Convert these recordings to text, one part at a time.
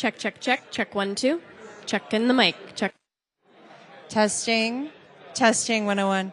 Check, check, check. Check 1, 2. Check in the mic. Check. Testing. Testing 101.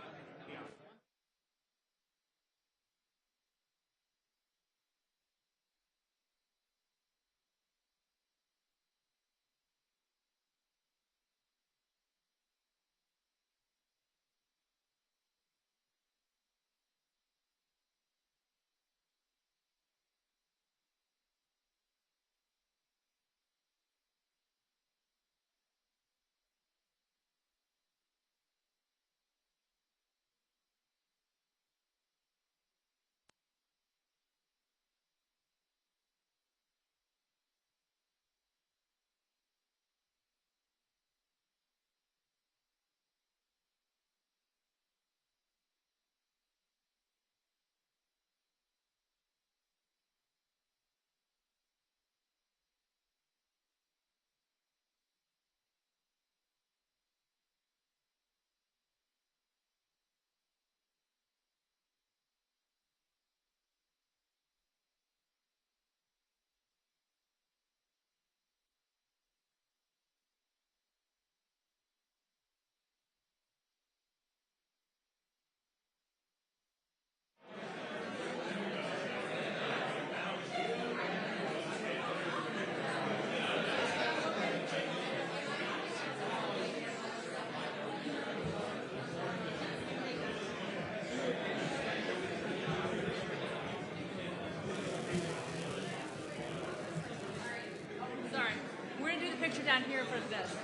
Sorry. We're going to do the picture down here for this.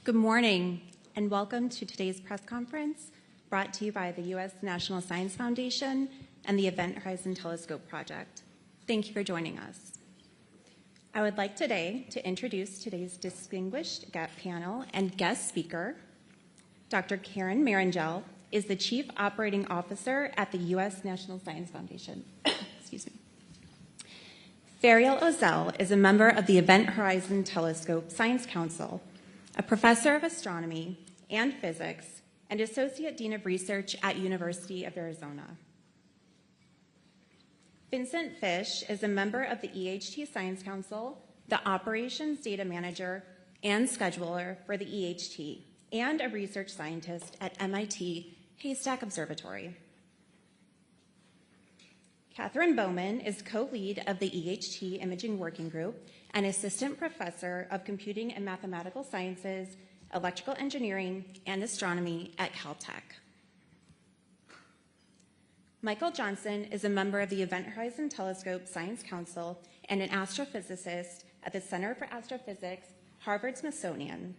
Good morning, and welcome to today's press conference brought to you by the U.S. National Science Foundation and the Event Horizon Telescope Project. Thank you for joining us. I would like today to introduce today's distinguished panel and guest speaker. Dr. Karen Marangel is the Chief Operating Officer at the U.S. National Science Foundation. Excuse me. Fariel Ozel is a member of the Event Horizon Telescope Science Council, a professor of astronomy and physics, and Associate Dean of Research at University of Arizona. Vincent Fish is a member of the EHT Science Council, the Operations Data Manager and Scheduler for the EHT, and a research scientist at MIT Haystack Observatory. Catherine Bowman is co-lead of the EHT Imaging Working Group and Assistant Professor of Computing and Mathematical Sciences, Electrical Engineering, and Astronomy at Caltech. Michael Johnson is a member of the Event Horizon Telescope Science Council and an astrophysicist at the Center for Astrophysics, Harvard-Smithsonian.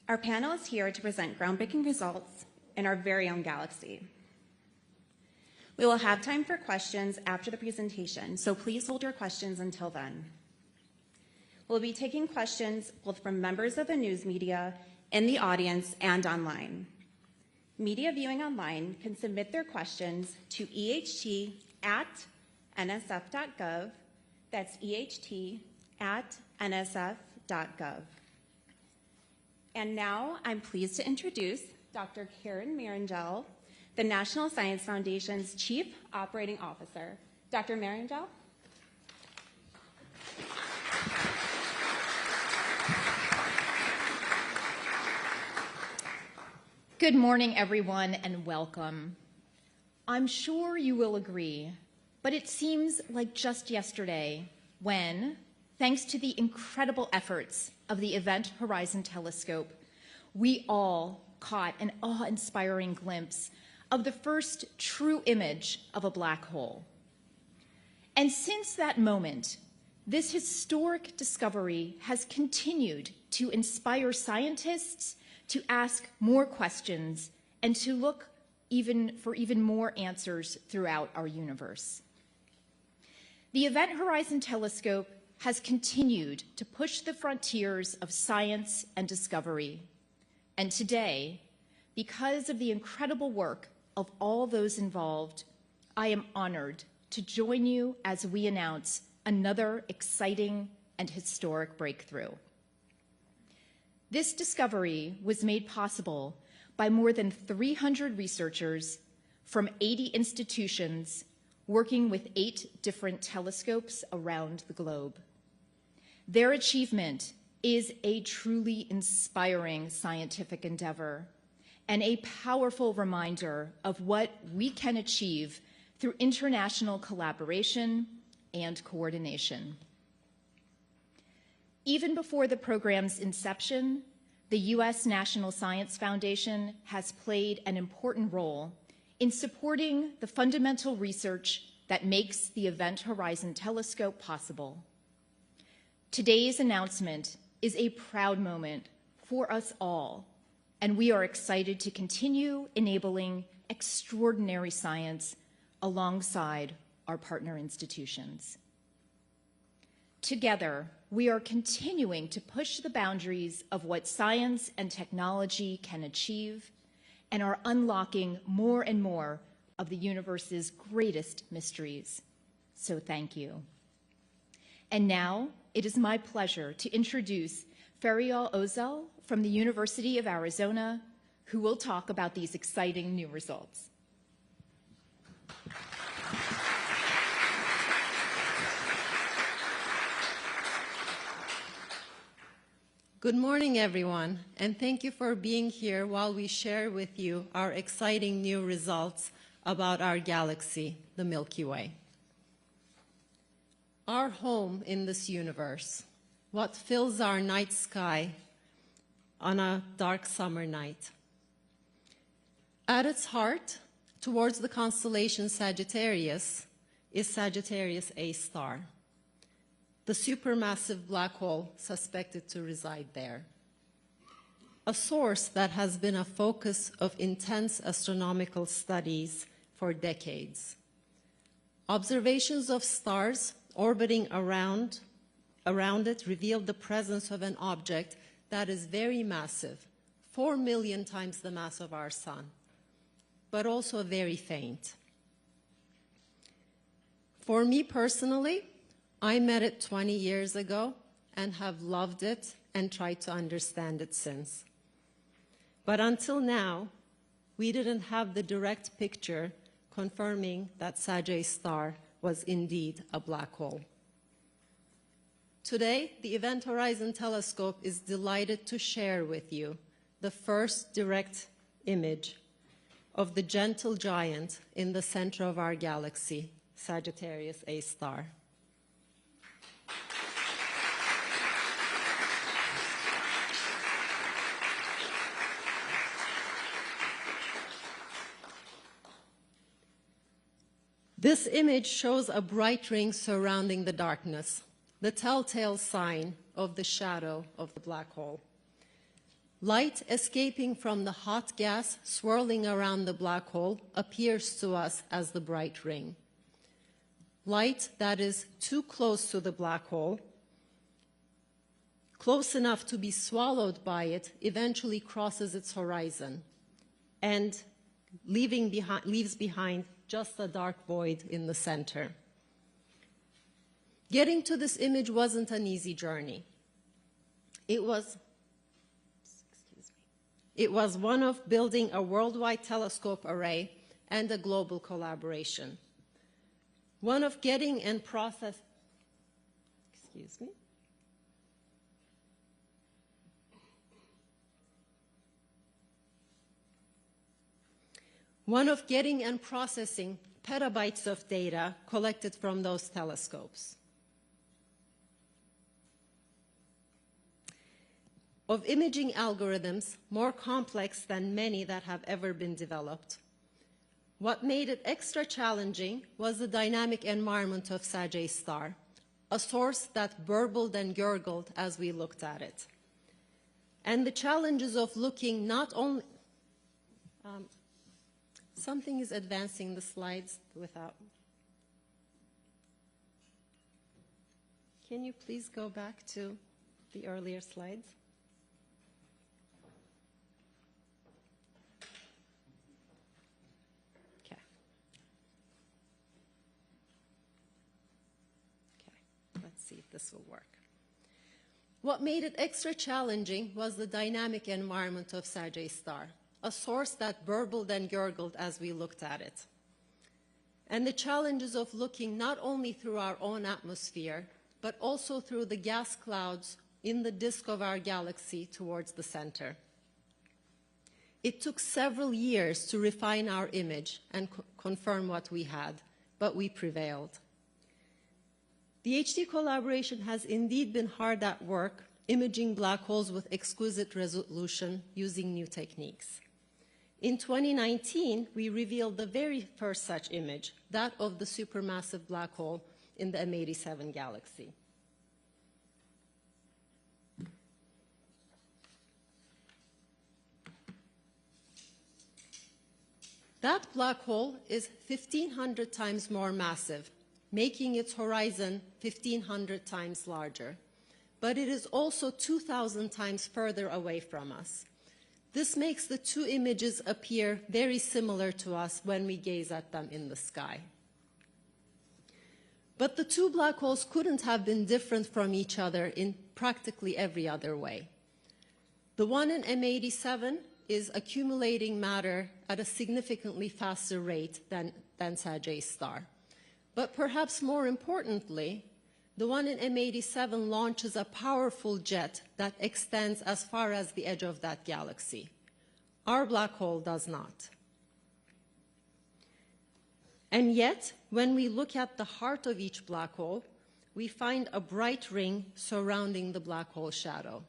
Our panel is here to present groundbreaking results in our very own galaxy. We will have time for questions after the presentation, so please hold your questions until then. We'll be taking questions both from members of the news media in the audience and online. Media viewing online can submit their questions to eht@nsf.gov. That's eht@nsf.gov. And now I'm pleased to introduce Dr. Karen Marangel, the National Science Foundation's Chief Operating Officer. Dr. Marangel? Good morning, everyone, and welcome. I'm sure you will agree, but it seems like just yesterday when, thanks to the incredible efforts of the Event Horizon Telescope, we all caught an awe-inspiring glimpse of the first true image of a black hole. And since that moment, this historic discovery has continued to inspire scientists to ask more questions and to look for even more answers throughout our universe. The Event Horizon Telescope has continued to push the frontiers of science and discovery. And today, because of the incredible work of all those involved, I am honored to join you as we announce another exciting and historic breakthrough. This discovery was made possible by more than 300 researchers from 80 institutions working with 8 different telescopes around the globe. Their achievement is a truly inspiring scientific endeavor and a powerful reminder of what we can achieve through international collaboration and coordination. Even before the program's inception, the U.S. National Science Foundation has played an important role in supporting the fundamental research that makes the Event Horizon Telescope possible. Today's announcement is a proud moment for us all, and we are excited to continue enabling extraordinary science alongside our partner institutions. Together, we are continuing to push the boundaries of what science and technology can achieve and are unlocking more and more of the universe's greatest mysteries. So thank you. And now, it is my pleasure to introduce Fariel Ozel from the University of Arizona, who will talk about these exciting new results. Good morning, everyone, and thank you for being here while we share with you our exciting new results about our galaxy, the Milky Way. Our home in this universe, what fills our night sky on a dark summer night. At its heart, towards the constellation Sagittarius, is Sagittarius A star, the supermassive black hole suspected to reside there. a source that has been a focus of intense astronomical studies for decades. Observations of stars orbiting around it revealed the presence of an object that is very massive, 4 million times the mass of our sun, but also very faint. For me personally, I met it 20 years ago and have loved it and tried to understand it since. But until now, we didn't have the direct picture confirming that Sagittarius star was indeed a black hole. Today, the Event Horizon Telescope is delighted to share with you the first direct image of the gentle giant in the center of our galaxy, Sagittarius A star. This image shows a bright ring surrounding the darkness, the telltale sign of the shadow of the black hole. Light escaping from the hot gas swirling around the black hole appears to us as the bright ring. Light that is too close to the black hole, close enough to be swallowed by it, eventually crosses its horizon and leaves behind just a dark void in the center. Getting to this image wasn't an easy journey. It was one of building a worldwide telescope array and a global collaboration. One of getting and processing petabytes of data collected from those telescopes. Of imaging algorithms more complex than many that have ever been developed. What made it extra challenging was the dynamic environment of Sagittarius star, a source that burbled and gurgled as we looked at it. And the challenges of looking not only... something is advancing the slides without... Can you please go back to the earlier slides? See if this will work. What made it extra challenging was the dynamic environment of Sagittarius star, a source that burbled and gurgled as we looked at it. And the challenges of looking not only through our own atmosphere, but also through the gas clouds in the disk of our galaxy towards the center. It took several years to refine our image and confirm what we had, but we prevailed. The HD collaboration has indeed been hard at work, imaging black holes with exquisite resolution using new techniques. In 2019, we revealed the very first such image, that of the supermassive black hole in the M87 galaxy. That black hole is 1,500 times more massive, making its horizon 1,500 times larger. But it is also 2,000 times further away from us. This makes the two images appear very similar to us when we gaze at them in the sky. But the two black holes couldn't have been different from each other in practically every other way. The one in M87 is accumulating matter at a significantly faster rate than Sagittarius star. But perhaps more importantly, the one in M87 launches a powerful jet that extends as far as the edge of that galaxy. Our black hole does not. And yet, when we look at the heart of each black hole, we find a bright ring surrounding the black hole shadow.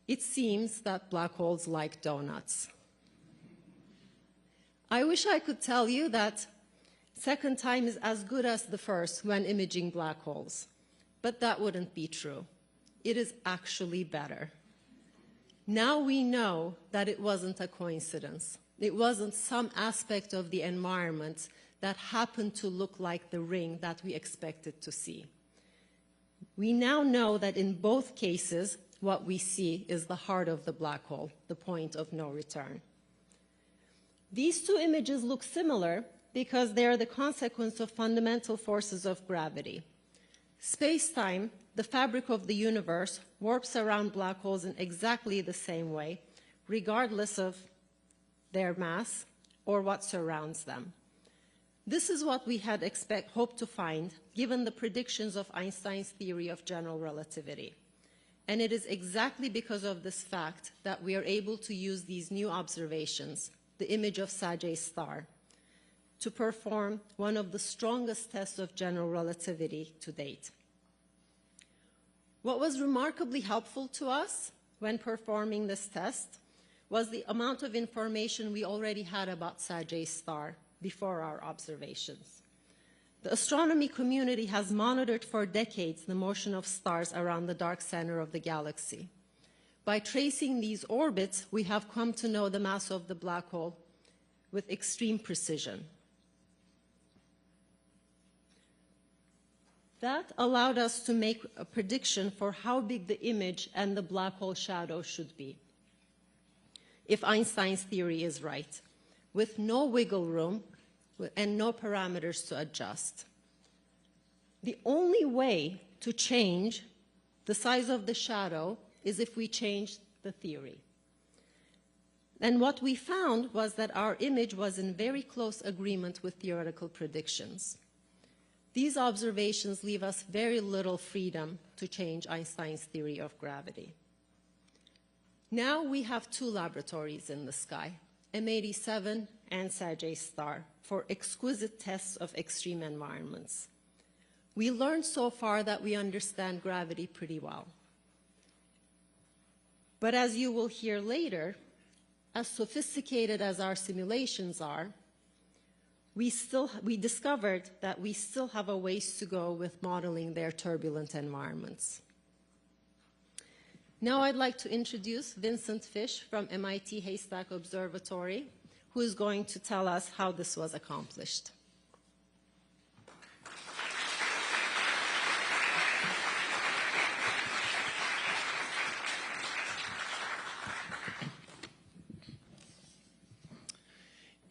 It seems that black holes like donuts. I wish I could tell you that second time is as good as the first when imaging black holes, but that wouldn't be true. It is actually better. Now we know that it wasn't a coincidence. It wasn't some aspect of the environment that happened to look like the ring that we expected to see. We now know that in both cases, what we see is the heart of the black hole, the point of no return. These two images look similar because they are the consequence of fundamental forces of gravity. Space-time, the fabric of the universe, warps around black holes in exactly the same way, regardless of their mass or what surrounds them. This is what we had hoped to find, given the predictions of Einstein's theory of general relativity. And it is exactly because of this fact that we are able to use these new observations, the image of Sagittarius star, to perform one of the strongest tests of general relativity to date. What was remarkably helpful to us when performing this test was the amount of information we already had about Sagittarius star before our observations. The astronomy community has monitored for decades the motion of stars around the dark center of the galaxy. By tracing these orbits, we have come to know the mass of the black hole with extreme precision. That allowed us to make a prediction for how big the image and the black hole shadow should be, if Einstein's theory is right, with no wiggle room and no parameters to adjust. The only way to change the size of the shadow is if we change the theory. And what we found was that our image was in very close agreement with theoretical predictions. These observations leave us very little freedom to change Einstein's theory of gravity. Now we have two laboratories in the sky, M87 and Sagittarius star, for exquisite tests of extreme environments. We learned so far that we understand gravity pretty well. But as you will hear later, as sophisticated as our simulations are, we discovered that we still have a ways to go with modeling their turbulent environments. Now I'd like to introduce Vincent Fish from MIT Haystack Observatory, who is going to tell us how this was accomplished.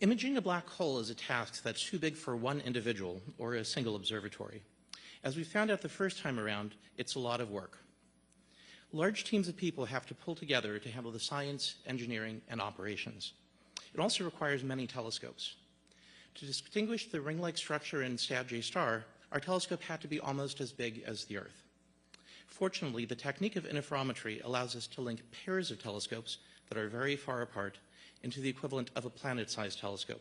Imaging a black hole is a task that's too big for one individual or a single observatory. As we found out the first time around, it's a lot of work. Large teams of people have to pull together to handle the science, engineering, and operations. It also requires many telescopes. To distinguish the ring-like structure in Sagittarius star, our telescope had to be almost as big as the Earth. Fortunately, the technique of interferometry allows us to link pairs of telescopes that are very far apart into the equivalent of a planet-sized telescope.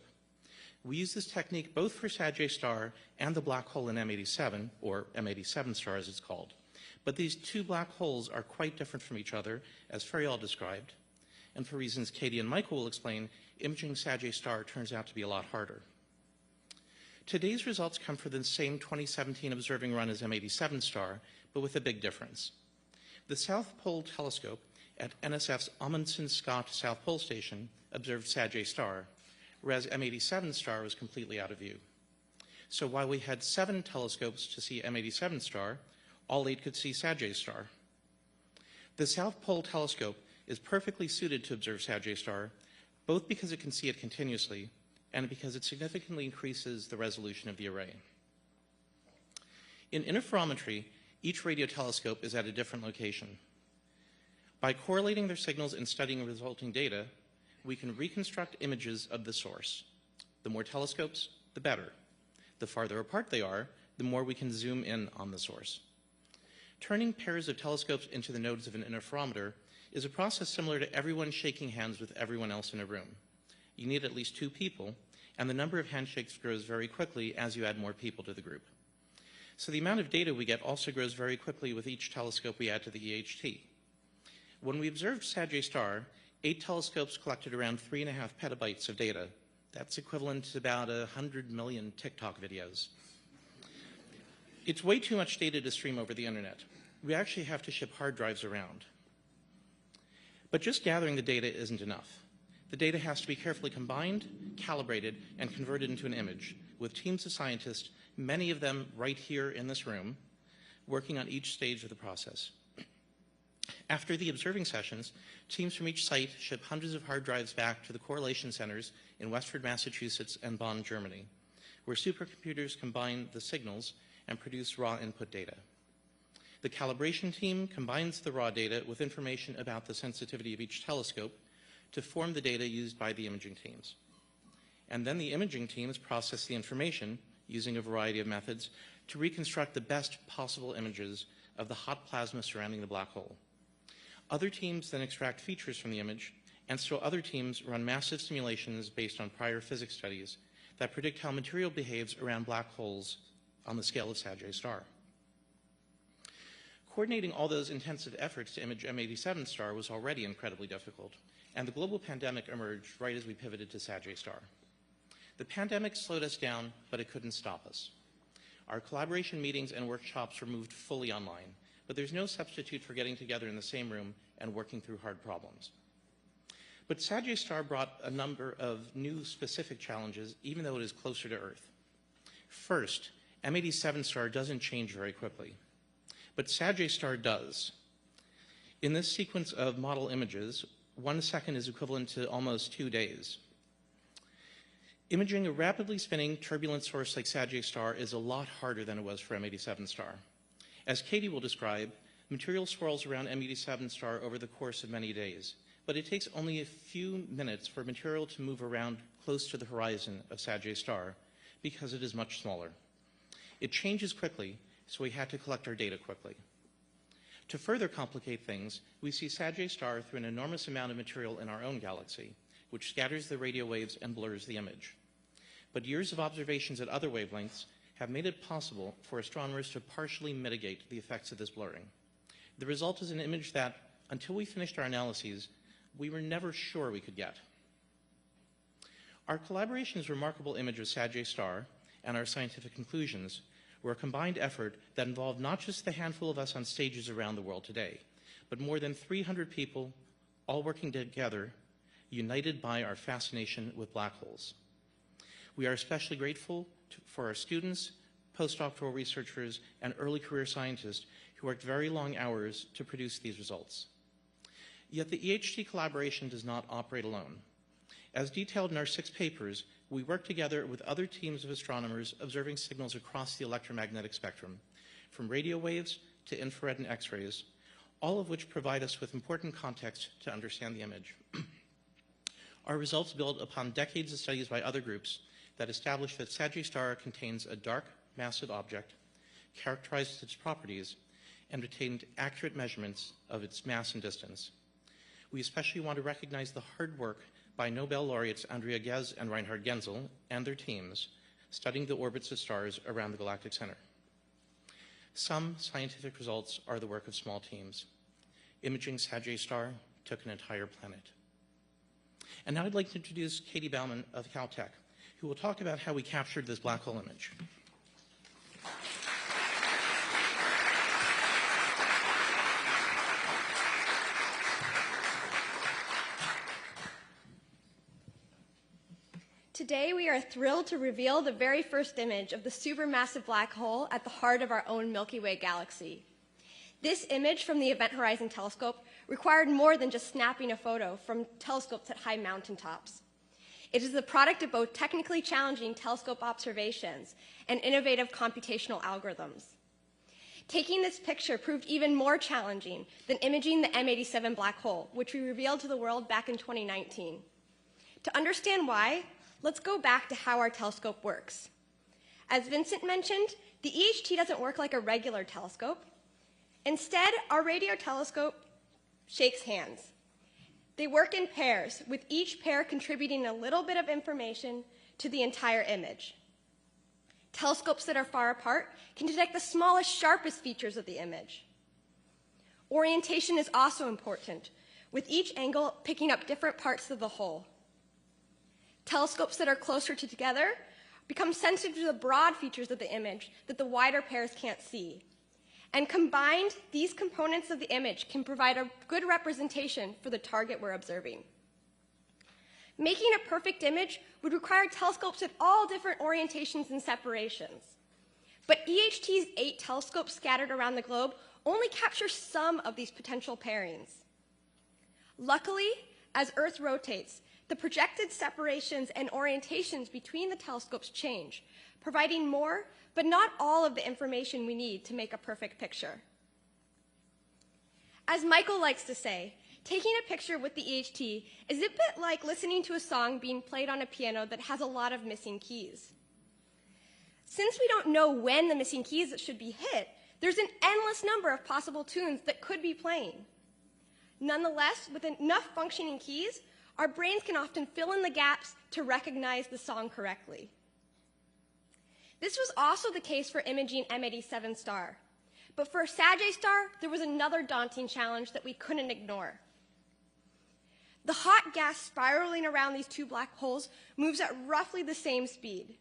We use this technique both for Sagittarius star and the black hole in M87, or M87 star as it's called. But these two black holes are quite different from each other, as Ferial described. And for reasons Katie and Michael will explain, imaging Sagittarius star turns out to be a lot harder. Today's results come from the same 2017 observing run as M87 star, but with a big difference. The South Pole Telescope at NSF's Amundsen-Scott South Pole Station observed Sagittarius star, whereas M87 star was completely out of view. So while we had 7 telescopes to see M87 star, all 8 could see Sagittarius star. The South Pole Telescope is perfectly suited to observe Sagittarius star, both because it can see it continuously and because it significantly increases the resolution of the array. In interferometry, each radio telescope is at a different location. By correlating their signals and studying resulting data, we can reconstruct images of the source. The more telescopes, the better. The farther apart they are, the more we can zoom in on the source. Turning pairs of telescopes into the nodes of an interferometer is a process similar to everyone shaking hands with everyone else in a room. You need at least 2 people, and the number of handshakes grows very quickly as you add more people to the group. So the amount of data we get also grows very quickly with each telescope we add to the EHT. When we observed Sagittarius star, 8 telescopes collected around 3.5 petabytes of data. That's equivalent to about 100 million TikTok videos. It's way too much data to stream over the internet. We actually have to ship hard drives around. But just gathering the data isn't enough. The data has to be carefully combined, calibrated, and converted into an image, with teams of scientists, many of them right here in this room, working on each stage of the process. After the observing sessions, teams from each site ship hundreds of hard drives back to the correlation centers in Westford, Massachusetts and Bonn, Germany, where supercomputers combine the signals and produce raw input data. The calibration team combines the raw data with information about the sensitivity of each telescope to form the data used by the imaging teams. And then the imaging teams process the information using a variety of methods to reconstruct the best possible images of the hot plasma surrounding the black hole. Other teams then extract features from the image, and so other teams run massive simulations based on prior physics studies that predict how material behaves around black holes on the scale of Sagittarius star. Coordinating all those intensive efforts to image M87 star was already incredibly difficult, and the global pandemic emerged right as we pivoted to Sagittarius star. The pandemic slowed us down, but it couldn't stop us. Our collaboration meetings and workshops were moved fully online, but there's no substitute for getting together in the same room and working through hard problems. But Sagittarius star brought a number of new specific challenges, even though it is closer to Earth. First, M87 star doesn't change very quickly, but Sagittarius star does. In this sequence of model images, 1 second is equivalent to almost 2 days. Imaging a rapidly spinning turbulent source like Sagittarius star is a lot harder than it was for M87 star. As Katie will describe, material swirls around M87 star over the course of many days, but it takes only a few minutes for material to move around close to the horizon of Sagittarius star because it is much smaller. It changes quickly, so we had to collect our data quickly. To further complicate things, we see Sagittarius star through an enormous amount of material in our own galaxy, which scatters the radio waves and blurs the image. But years of observations at other wavelengths have made it possible for astronomers to partially mitigate the effects of this blurring. The result is an image that, until we finished our analyses, we were never sure we could get. Our collaboration's remarkable image of Sagittarius star and our scientific conclusions were a combined effort that involved not just the handful of us on stages around the world today, but more than 300 people all working together, united by our fascination with black holes. We are especially grateful for our students, postdoctoral researchers, and early career scientists who worked very long hours to produce these results. Yet the EHT collaboration does not operate alone. As detailed in our 6 papers, we work together with other teams of astronomers observing signals across the electromagnetic spectrum, from radio waves to infrared and X-rays, all of which provide us with important context to understand the image. Our results build upon decades of studies by other groups that establish that Sagittarius star contains a dark, massive object, characterized its properties, and retained accurate measurements of its mass and distance. We especially want to recognize the hard work by Nobel laureates Andrea Ghez and Reinhard Genzel and their teams studying the orbits of stars around the galactic center. Some scientific results are the work of small teams. Imaging Sagittarius star took an entire planet. And now I'd like to introduce Katie Bauman of Caltech, who will talk about how we captured this black hole image. Today, we are thrilled to reveal the very first image of the supermassive black hole at the heart of our own Milky Way galaxy. This image from the Event Horizon Telescope required more than just snapping a photo from telescopes at high mountaintops. It is the product of both technically challenging telescope observations and innovative computational algorithms. Taking this picture proved even more challenging than imaging the M87 black hole, which we revealed to the world back in 2019. To understand why, let's go back to how our telescope works. As Vincent mentioned, the EHT doesn't work like a regular telescope. Instead, our radio telescope shakes hands. They work in pairs, with each pair contributing a little bit of information to the entire image. Telescopes that are far apart can detect the smallest, sharpest features of the image. Orientation is also important, with each angle picking up different parts of the whole. Telescopes that are closer together become sensitive to the broad features of the image that the wider pairs can't see. And combined, these components of the image can provide a good representation for the target we're observing. Making a perfect image would require telescopes with all different orientations and separations. But EHT's 8 telescopes scattered around the globe only capture some of these potential pairings. Luckily, as Earth rotates, the projected separations and orientations between the telescopes change, providing more, but not all of the information we need to make a perfect picture. As Michael likes to say, taking a picture with the EHT is a bit like listening to a song being played on a piano that has a lot of missing keys. Since we don't know when the missing keys should be hit, there's an endless number of possible tunes that could be playing. Nonetheless, with enough functioning keys, our brains can often fill in the gaps to recognize the song correctly. This was also the case for imaging M87 star. But for Sagittarius star, there was another daunting challenge that we couldn't ignore. The hot gas spiraling around these 2 black holes moves at roughly the same speed.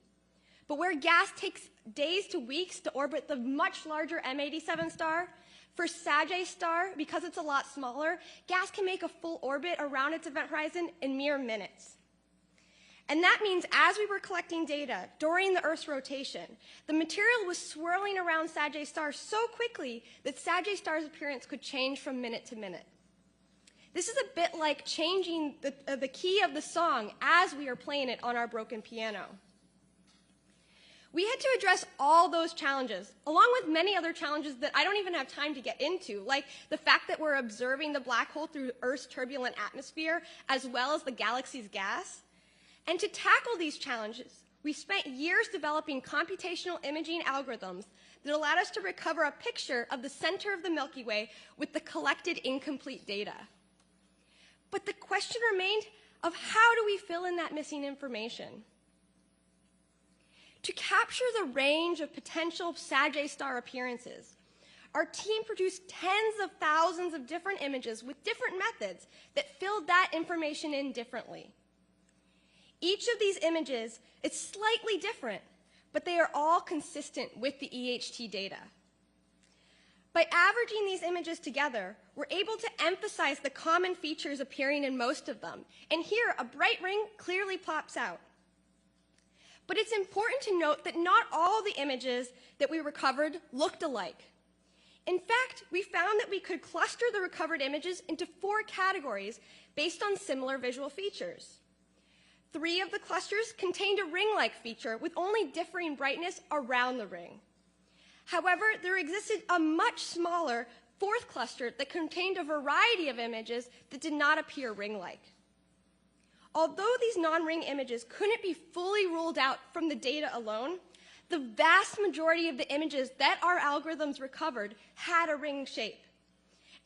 But where gas takes days to weeks to orbit the much larger M87 star, for Sagittarius star, because it's a lot smaller, gas can make a full orbit around its event horizon in mere minutes. And that means as we were collecting data during the Earth's rotation, the material was swirling around Sagittarius star so quickly that Sagittarius star's appearance could change from minute to minute. This is a bit like changing the key of the song as we are playing it on our broken piano. We had to address all those challenges, along with many other challenges that I don't even have time to get into, like the fact that we're observing the black hole through Earth's turbulent atmosphere, as well as the galaxy's gas. And to tackle these challenges, we spent years developing computational imaging algorithms that allowed us to recover a picture of the center of the Milky Way with the collected incomplete data. But the question remained of how do we fill in that missing information? To capture the range of potential Sagittarius star appearances, our team produced tens of thousands of different images with different methods that filled that information in differently. Each of these images is slightly different, but they are all consistent with the EHT data. By averaging these images together, we're able to emphasize the common features appearing in most of them. And here, a bright ring clearly pops out. But it's important to note that not all the images that we recovered looked alike. In fact, we found that we could cluster the recovered images into 4 categories based on similar visual features. 3 of the clusters contained a ring-like feature with only differing brightness around the ring. However, there existed a much smaller 4th cluster that contained a variety of images that did not appear ring-like. Although these non-ring images couldn't be fully ruled out from the data alone, the vast majority of the images that our algorithms recovered had a ring shape.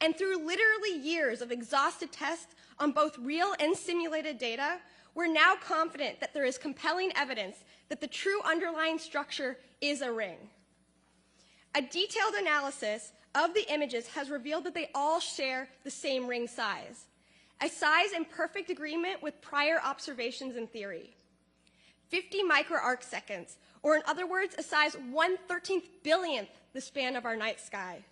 And through literally years of exhaustive tests on both real and simulated data, we're now confident that there is compelling evidence that the true underlying structure is a ring. A detailed analysis of the images has revealed that they all share the same ring size, a size in perfect agreement with prior observations in theory. 50 microarcseconds, or in other words, a size 1/13 billionth the span of our night sky.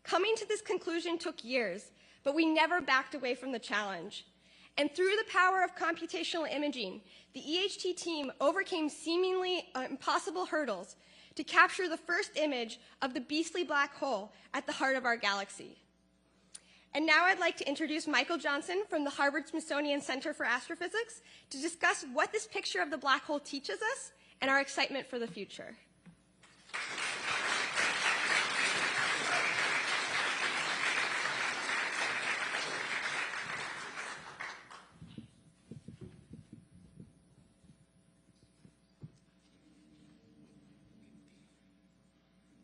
Coming to this conclusion took years, but we never backed away from the challenge. And through the power of computational imaging, the EHT team overcame seemingly impossible hurdles to capture the first image of the beastly black hole at the heart of our galaxy. And now I'd like to introduce Michael Johnson from the Harvard-Smithsonian Center for Astrophysics to discuss what this picture of the black hole teaches us and our excitement for the future.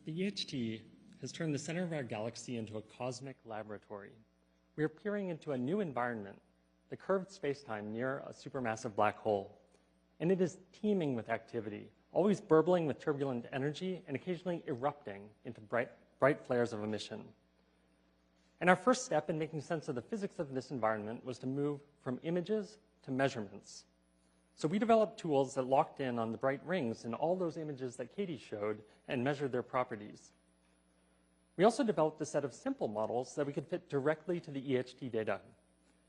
The EHT has turned the center of our galaxy into a cosmic laboratory. We are peering into a new environment, the curved spacetime near a supermassive black hole. And it is teeming with activity, always burbling with turbulent energy and occasionally erupting into bright flares of emission. And our first step in making sense of the physics of this environment was to move from images to measurements. So we developed tools that locked in on the bright rings in all those images that Katie showed and measured their properties. We also developed a set of simple models that we could fit directly to the EHT data.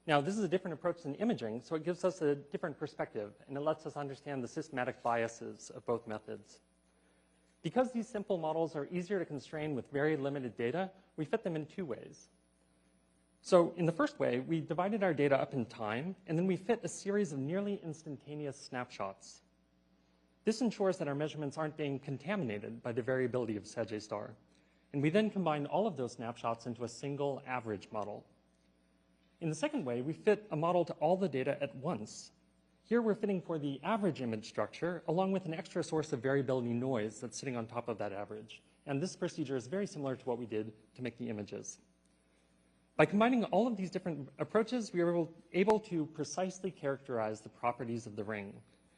Now, this is a different approach than imaging, so it gives us a different perspective, and it lets us understand the systematic biases of both methods. Because these simple models are easier to constrain with very limited data, we fit them in two ways. So in the first way, we divided our data up in time, and then we fit a series of nearly instantaneous snapshots. This ensures that our measurements aren't being contaminated by the variability of Sagittarius star. And we then combine all of those snapshots into a single average model. In the second way, we fit a model to all the data at once. Here we're fitting for the average image structure, along with an extra source of variability noise that's sitting on top of that average. And this procedure is very similar to what we did to make the images. By combining all of these different approaches, we were able to precisely characterize the properties of the ring.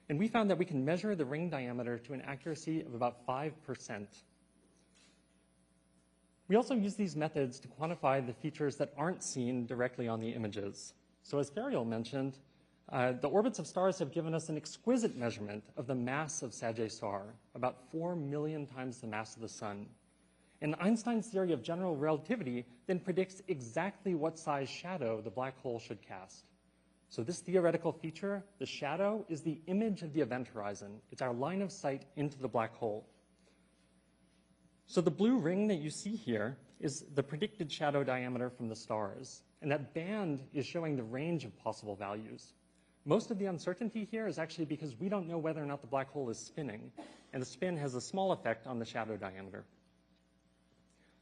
And we found that we can measure the ring diameter to an accuracy of about 5%. We also use these methods to quantify the features that aren't seen directly on the images. So as Fariel mentioned, the orbits of stars have given us an exquisite measurement of the mass of Sagittarius star, about 4 million times the mass of the sun. And Einstein's theory of general relativity then predicts exactly what size shadow the black hole should cast. So this theoretical feature, the shadow, is the image of the event horizon. It's our line of sight into the black hole. So the blue ring that you see here is the predicted shadow diameter from the stars. And that band is showing the range of possible values. Most of the uncertainty here is actually because we don't know whether or not the black hole is spinning. And the spin has a small effect on the shadow diameter.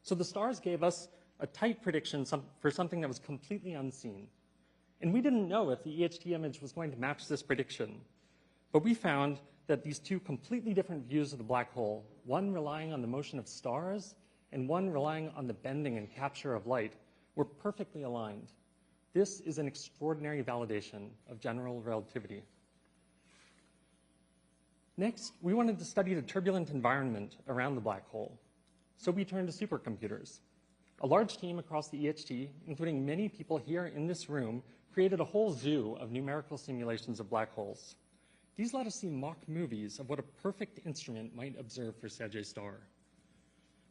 So the stars gave us a tight prediction for something that was completely unseen. And we didn't know if the EHT image was going to match this prediction. But we found that these two completely different views of the black hole, one relying on the motion of stars and one relying on the bending and capture of light, were perfectly aligned. This is an extraordinary validation of general relativity. Next, we wanted to study the turbulent environment around the black hole. So we turned to supercomputers. A large team across the EHT, including many people here in this room, created a whole zoo of numerical simulations of black holes. These let us see mock movies of what a perfect instrument might observe for Sagittarius star.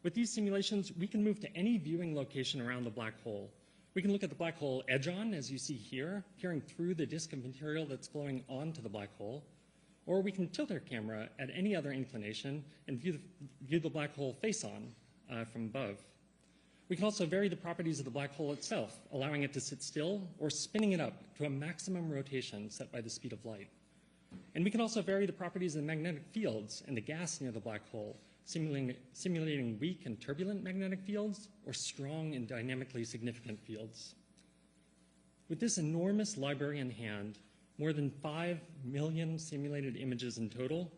With these simulations, we can move to any viewing location around the black hole. We can look at the black hole edge-on, as you see here, peering through the disk of material that's flowing onto the black hole. Or we can tilt our camera at any other inclination and view the black hole face-on from above. We can also vary the properties of the black hole itself, allowing it to sit still or spinning it up to a maximum rotation set by the speed of light. And we can also vary the properties of the magnetic fields and the gas near the black hole, simulating weak and turbulent magnetic fields or strong and dynamically significant fields. With this enormous library in hand, more than 5 million simulated images in total,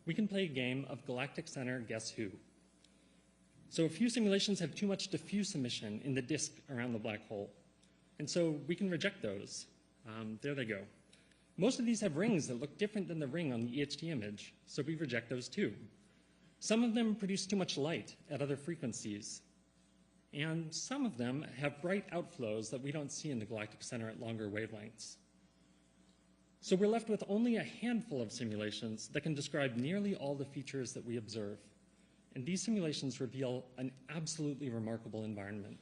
we can play a game of galactic center Guess Who. So a few simulations have too much diffuse emission in the disk around the black hole. And so we can reject those. There they go. Most of these have rings that look different than the ring on the EHT image, so we reject those too. Some of them produce too much light at other frequencies. And some of them have bright outflows that we don't see in the galactic center at longer wavelengths. So we're left with only a handful of simulations that can describe nearly all the features that we observe. And these simulations reveal an absolutely remarkable environment.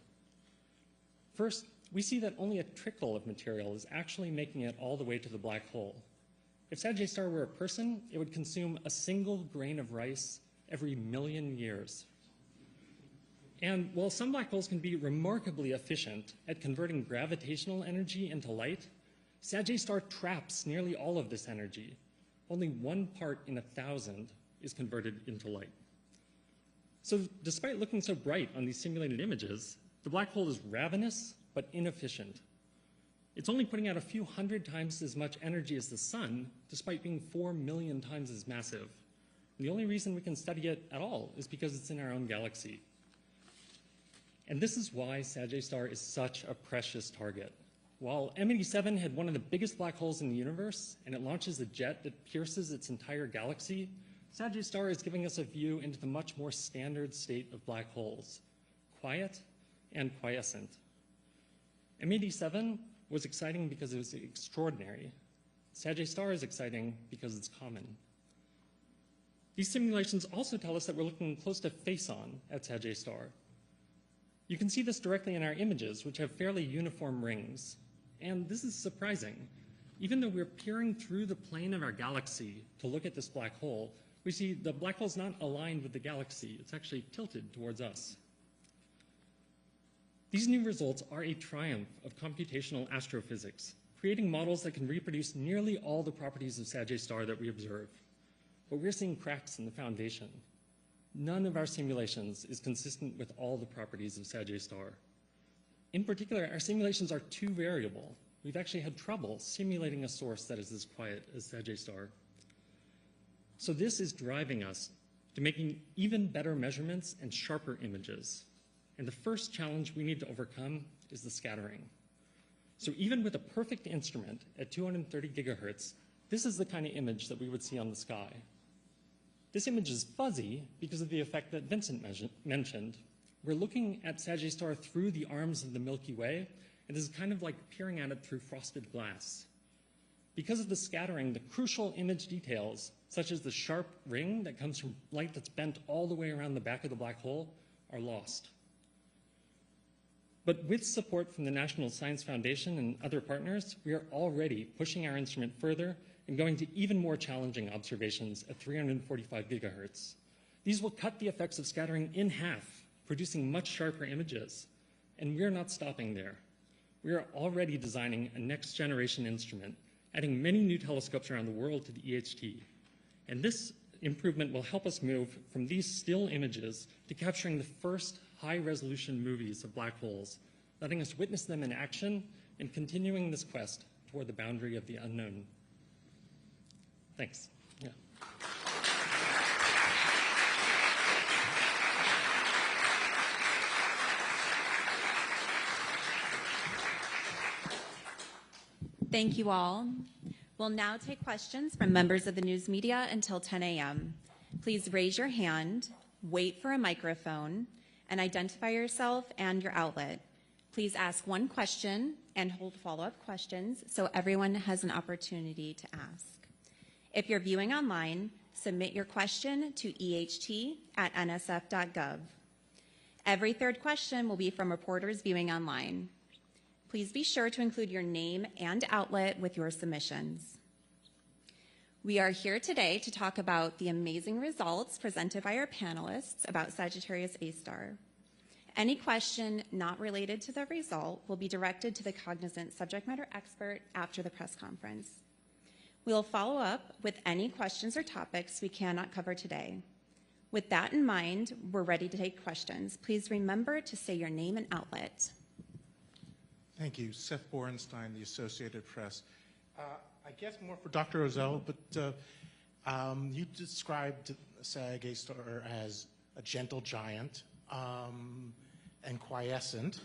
First, we see that only a trickle of material is actually making it all the way to the black hole. If Sagittarius star were a person, it would consume a single grain of rice every 1,000,000 years. And while some black holes can be remarkably efficient at converting gravitational energy into light, Sagittarius star traps nearly all of this energy. Only 1 part in 1,000 is converted into light. So despite looking so bright on these simulated images, the black hole is ravenous but inefficient. It's only putting out a few hundred times as much energy as the sun, despite being 4 million times as massive. And the only reason we can study it at all is because it's in our own galaxy. And this is why Sagittarius star is such a precious target. While M87 had one of the biggest black holes in the universe, and it launches a jet that pierces its entire galaxy, Sagittarius star is giving us a view into the much more standard state of black holes, quiet and quiescent. M87 was exciting because it was extraordinary. Sagittarius star is exciting because it's common. These simulations also tell us that we're looking close to face-on at Sagittarius star. You can see this directly in our images, which have fairly uniform rings. And this is surprising. Even though we're peering through the plane of our galaxy to look at this black hole, we see the black hole's not aligned with the galaxy. It's actually tilted towards us. These new results are a triumph of computational astrophysics, creating models that can reproduce nearly all the properties of Sagittarius star that we observe. But we're seeing cracks in the foundation. None of our simulations is consistent with all the properties of Sagittarius star. In particular, our simulations are too variable. We've actually had trouble simulating a source that is as quiet as Sagittarius star. So this is driving us to making even better measurements and sharper images. And the first challenge we need to overcome is the scattering. So even with a perfect instrument at 230 gigahertz, this is the kind of image that we would see on the sky. This image is fuzzy because of the effect that Vincent mentioned. We're looking at Sagittarius star through the arms of the Milky Way, and this is kind of like peering at it through frosted glass. Because of the scattering, the crucial image details, such as the sharp ring that comes from light that's bent all the way around the back of the black hole, are lost. But with support from the National Science Foundation and other partners, we are already pushing our instrument further and going to even more challenging observations at 345 gigahertz. These will cut the effects of scattering in half, producing much sharper images. And we're not stopping there. We are already designing a next-generation instrument, adding many new telescopes around the world to the EHT. And this improvement will help us move from these still images to capturing the first high-resolution movies of black holes, letting us witness them in action and continuing this quest toward the boundary of the unknown. Thanks. Yeah. Thank you all. We'll now take questions from members of the news media until 10 a.m. Please raise your hand, wait for a microphone, and identify yourself and your outlet. Please ask one question and hold follow-up questions so everyone has an opportunity to ask. If you're viewing online, submit your question to eht@nsf.gov. Every third question will be from reporters viewing online. Please be sure to include your name and outlet with your submissions. We are here today to talk about the amazing results presented by our panelists about Sagittarius A star. Any question not related to the result will be directed to the cognizant subject matter expert after the press conference. We will follow up with any questions or topics we cannot cover today. With that in mind, we're ready to take questions. Please remember to say your name and outlet. Thank you. Seth Borenstein, the Associated Press. I guess more for Dr. Ozell, but you described SAG A star as a gentle giant and quiescent,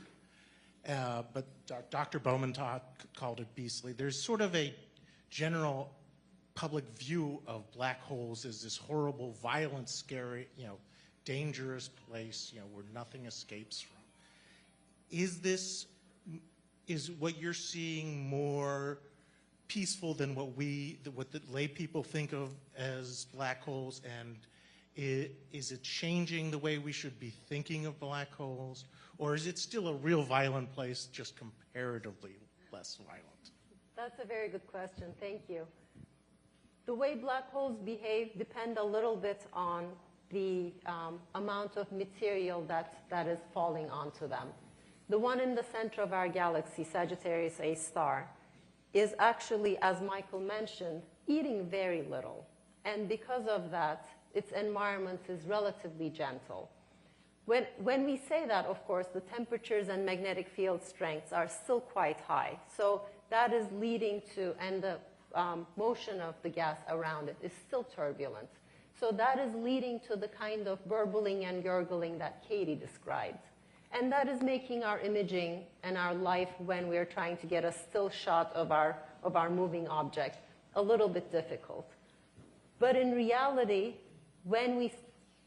but Dr. Bowman called it beastly. There's sort of a general public view of black holes as this horrible, violent, scary, dangerous place, where nothing escapes from. Is what you're seeing more peaceful than what the lay people think of as black holes, and is it changing the way we should be thinking of black holes, or is it still a real violent place, just comparatively less violent? That's a very good question. Thank you. The way black holes behave depend a little bit on the amount of material that is falling onto them. The one in the center of our galaxy, Sagittarius A star, is actually, as Michael mentioned, eating very little. And because of that, its environment is relatively gentle. When we say that, of course, the temperatures and magnetic field strengths are still quite high. So that is leading to, and the motion of the gas around it is still turbulent. So that is leading to the kind of burbling and gurgling that Katie described. And that is making our imaging and our life when we're trying to get a still shot of our moving object a little bit difficult. But in reality, when we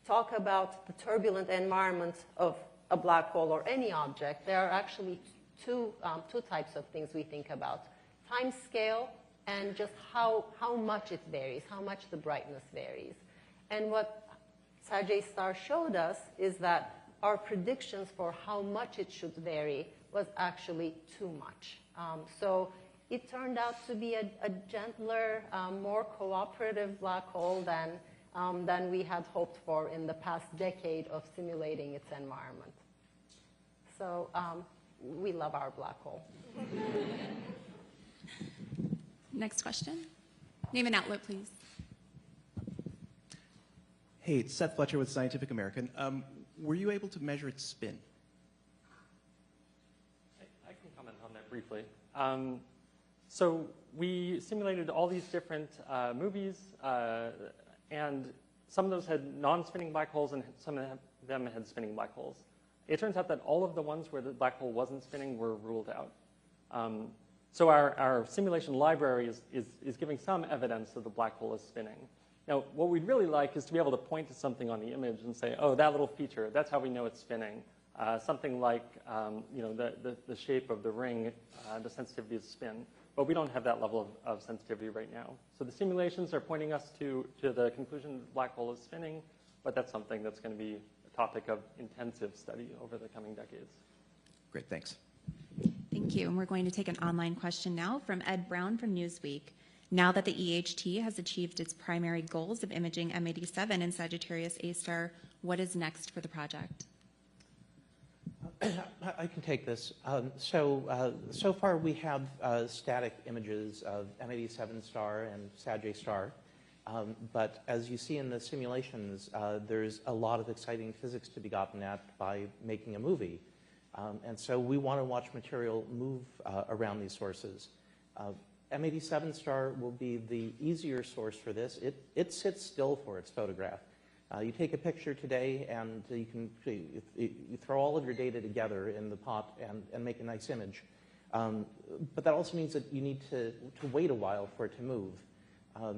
talk about the turbulent environment of a black hole or any object, there are actually two types of things we think about. Time scale and just how much it varies, how much the brightness varies. And what Sag A star showed us is that our predictions for how much it should vary was actually too much. So it turned out to be a gentler, more cooperative black hole than we had hoped for in the past decade of simulating its environment. So we love our black hole. Next question. Name and outlet, please. Hey, it's Seth Fletcher with Scientific American. Were you able to measure its spin? I can comment on that briefly. So we simulated all these different movies, and some of those had non-spinning black holes, and some of them had spinning black holes. It turns out that all of the ones where the black hole wasn't spinning were ruled out. So our simulation library is giving some evidence that the black hole is spinning. Now, what we'd really like is to be able to point to something on the image and say, oh, that little feature, that's how we know it's spinning. Something like the shape of the ring, the sensitivity of spin. But we don't have that level of sensitivity right now. So the simulations are pointing us to the conclusion that the black hole is spinning, but that's something that's going to be a topic of intensive study over the coming decades. Great, thanks. Thank you. And we're going to take an online question now from Ed Brown from Newsweek. Now that the EHT has achieved its primary goals of imaging M87 and Sagittarius A*, what is next for the project? I can take this. So far we have static images of M87 star and Sag A*, but as you see in the simulations, there's a lot of exciting physics to be gotten at by making a movie. And so we want to watch material move around these sources. M87 star will be the easier source for this. It sits still for its photograph. You take a picture today and you throw all of your data together in the pot and make a nice image. But that also means that you need to wait a while for it to move.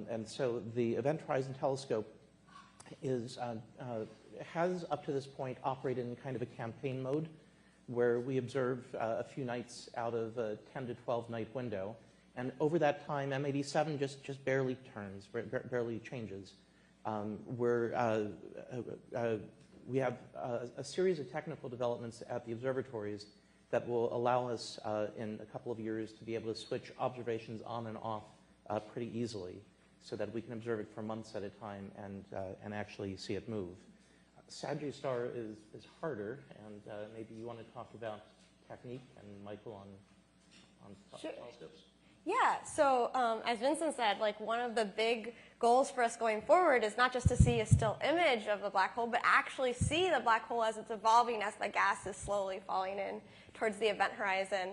And so the Event Horizon Telescope has up to this point operated in kind of a campaign mode where we observe a few nights out of a 10 to 12 night window. And over that time, M87 just barely turns, barely changes. We have a series of technical developments at the observatories that will allow us in a couple of years to be able to switch observations on and off pretty easily so that we can observe it for months at a time and actually see it move. Sag A* is harder, and maybe you want to talk about technique and Michael on telescopes. Yeah, so as Vincent said, like one of the big goals for us going forward is not just to see a still image of the black hole, but actually see the black hole as it's evolving, as the gas is slowly falling in towards the event horizon.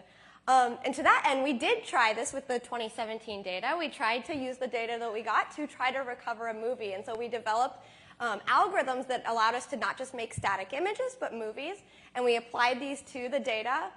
And to that end, we did try this with the 2017 data. We tried to use the data that we got to try to recover a movie. And so we developed algorithms that allowed us to not just make static images, but movies. And we applied these to the data.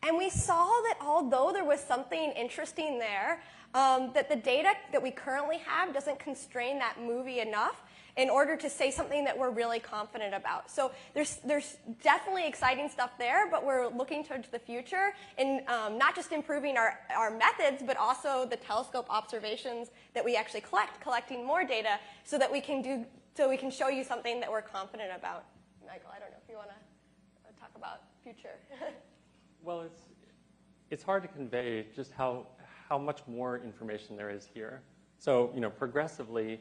And we saw that although there was something interesting there, that the data that we currently have doesn't constrain that movie enough in order to say something that we're really confident about. So there's definitely exciting stuff there, but we're looking towards the future in not just improving our methods, but also the telescope observations that we actually collecting more data so that we can show you something that we're confident about. Michael, I don't know if you want to talk about future. Well, it's hard to convey just how much more information there is here. So, progressively,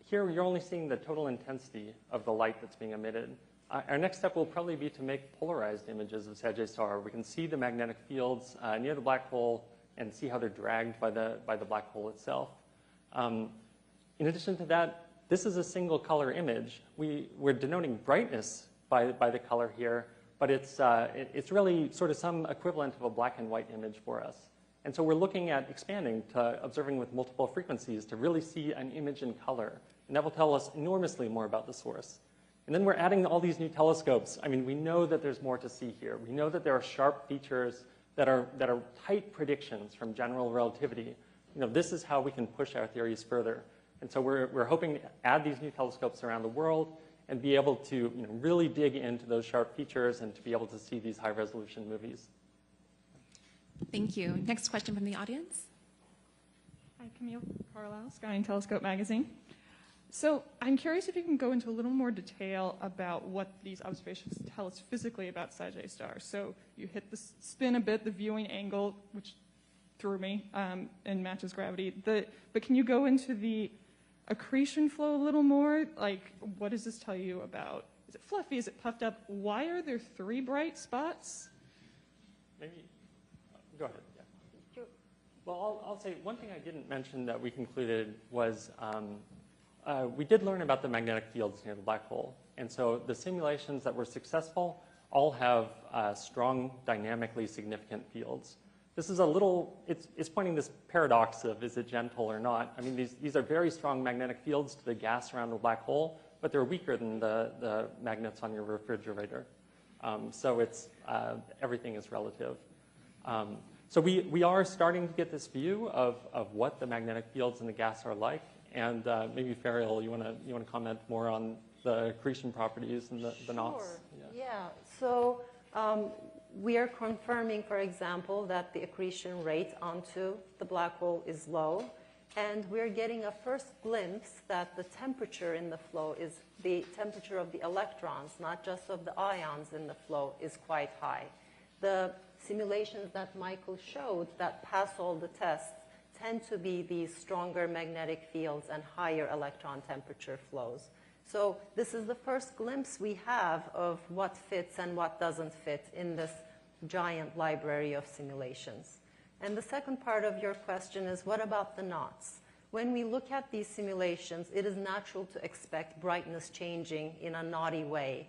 here you're only seeing the total intensity of the light that's being emitted. Our next step will probably be to make polarized images of Sag A*. We can see the magnetic fields near the black hole and see how they're dragged by the black hole itself. In addition to that, this is a single color image. We're denoting brightness by the color here, but it's really sort of some equivalent of a black and white image for us. And so we're looking at expanding to observing with multiple frequencies to really see an image in color. And that will tell us enormously more about the source. And then we're adding all these new telescopes. I mean, we know that there's more to see here. We know that there are sharp features that are tight predictions from general relativity. This is how we can push our theories further. And so we're hoping to add these new telescopes around the world and be able to really dig into those sharp features and to be able to see these high-resolution movies. Thank you. Next question from the audience. Hi, Camille Carlisle, Sky and Telescope Magazine. So I'm curious if you can go into a little more detail about what these observations tell us physically about Sagittarius stars. So you hit the spin a bit, the viewing angle, which threw me and matches gravity. But can you go into the accretion flow a little more? Like, what does this tell you about? Is it fluffy? Is it puffed up? Why are there 3 bright spots? Maybe, go ahead. Yeah. Well, I'll say one thing I didn't mention that we concluded was we did learn about the magnetic fields near the black hole. And so the simulations that were successful all have strong, dynamically significant fields. This is a little, it's pointing this paradox of is it gentle or not. I mean, these are very strong magnetic fields to the gas around the black hole, but they're weaker than the magnets on your refrigerator. So it's, everything is relative. So we are starting to get this view of what the magnetic fields in the gas are like. And maybe Fariel, you want to comment more on the accretion properties and the knots? Sure. Yeah. So we are confirming, for example, that the accretion rate onto the black hole is low. And we're getting a first glimpse that the temperature in the flow is the temperature of the electrons, not just of the ions in the flow, is quite high. The simulations that Michael showed that pass all the tests tend to be these stronger magnetic fields and higher electron temperature flows. So this is the first glimpse we have of what fits and what doesn't fit in this giant library of simulations. And the second part of your question is, what about the knots? When we look at these simulations, it is natural to expect brightness changing in a knotty way